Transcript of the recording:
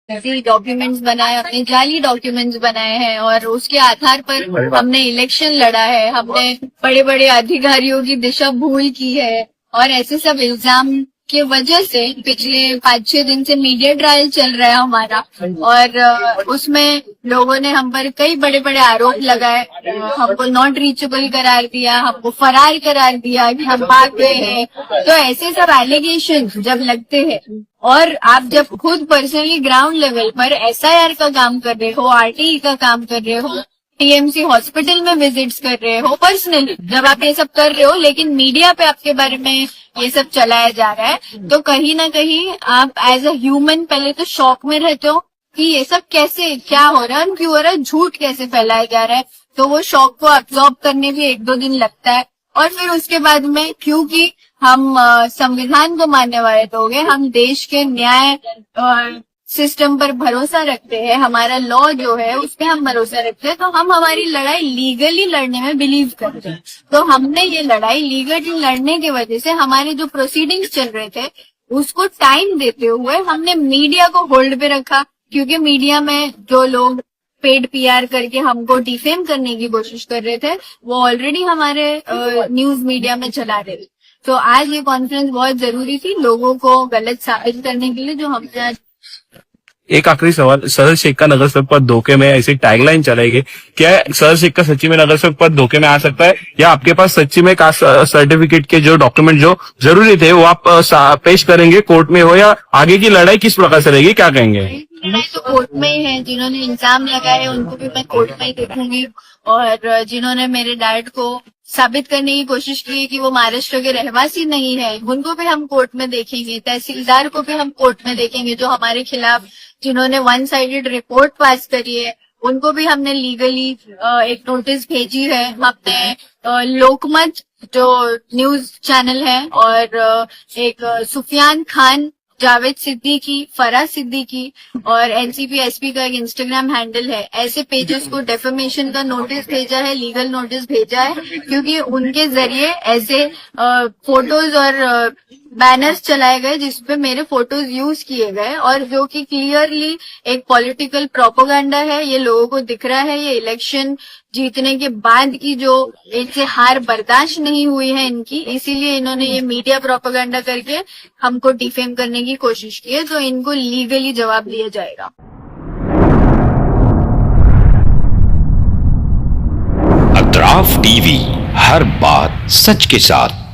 ऐसे डॉक्यूमेंट्स बनाए, अपने जाली डॉक्यूमेंट्स बनाए हैं और उसके आधार पर हमने इलेक्शन लड़ा है, हमने बड़े बड़े अधिकारियों की दिशा भूल की है और ऐसे सब इल्जाम की वजह से पिछले 5-6 दिन से मीडिया ट्रायल चल रहा है हमारा और उसमें लोगों ने हम पर कई बड़े बड़े आरोप लगाए, हमको नॉट रीचेबल करार दिया, हमको फरार करार दिया कि हम भाग गए हैं। तो ऐसे सब एलिगेशन जब लगते हैं और आप जब खुद पर्सनली ग्राउंड लेवल पर एसआईआर का काम कर रहे हो, आरटीई का काम कर रहे हो, टीएमसी हॉस्पिटल में विजिट्स कर रहे हो, पर्सनली जब आप ये सब कर रहे हो लेकिन मीडिया पे आपके बारे में ये सब चलाया जा रहा है, तो कहीं ना कहीं आप एज अ ह्यूमन पहले तो शॉक में रहते हो कि ये सब कैसे, क्या हो रहा है, क्यों हो रहा है, झूठ कैसे फैलाया जा रहा है। तो वो शॉक को अब्सॉर्ब करने भी 1-2 दिन लगता है और फिर उसके बाद में क्योंकि हम संविधान को मानने वाले लोग हैं, हम देश के न्याय सिस्टम पर भरोसा रखते हैं, हमारा लॉ जो है उस पर हम भरोसा रखते हैं, तो हम हमारी लड़ाई लीगली लड़ने में बिलीव करते हैं। तो हमने ये लड़ाई लीगली लड़ने की वजह से हमारे जो प्रोसीडिंग्स चल रहे थे उसको टाइम देते हुए हमने मीडिया को होल्ड पे रखा, क्योंकि मीडिया में जो लोग पेड पीआर करके हमको डिफेम करने की कोशिश कर रहे थे वो ऑलरेडी हमारे न्यूज मीडिया में चला रहे थे। तो आज ये कॉन्फ्रेंस बहुत जरूरी थी लोगों को गलत साबित करने के लिए, जो हमने आज। एक आखिरी सवाल, सदर शेख का नगर सेवक पद धोखे में, ऐसी टैगलाइन चलाएगी, क्या सदर शेख का सच्ची में नगर सेवक पद धोखे में आ सकता है, या आपके पास सच्ची में कास्ट सर्टिफिकेट के जो डॉक्यूमेंट जो जरूरी थे वो आप पेश करेंगे कोर्ट में, हो या आगे की लड़ाई किस प्रकार से रहेगी, क्या कहेंगे? लड़ाई तो कोर्ट में ही है, जिन्होंने इल्जाम लगाए उनको भी मैं कोर्ट में ही देखूंगी और जिन्होंने मेरे डैड को साबित करने की कोशिश की है कि वो महाराष्ट्र के रहवासी नहीं है उनको भी हम कोर्ट में देखेंगे, तहसीलदार को भी हम कोर्ट में देखेंगे जो हमारे खिलाफ जिन्होंने 1 साइडेड रिपोर्ट पास करी है उनको भी हमने लीगली एक नोटिस भेजी है। हमने लोकमत जो न्यूज चैनल है और एक सुफियान खान, जावेद सिद्दीकी, फराज सिद्दीकी और एनसीपी एसपी का एक इंस्टाग्राम हैंडल है, ऐसे पेजेस को डेफेमेशन का नोटिस भेजा है, लीगल नोटिस भेजा है, क्योंकि उनके जरिए ऐसे फोटोज और बैनर्स चलाए गए जिसपे मेरे फोटोज यूज किए गए और जो कि क्लियरली एक पॉलिटिकल प्रोपेगेंडा है। ये लोगों को दिख रहा है, ये इलेक्शन जीतने के बाद की जो इनसे हार बर्दाश्त नहीं हुई है इनकी, इसीलिए इन्होंने ये मीडिया प्रोपेगेंडा करके हमको डिफेम करने की कोशिश की है, तो इनको लीगली जवाब दिया जाएगा। अतराफ टीवी, हर बात सच के साथ।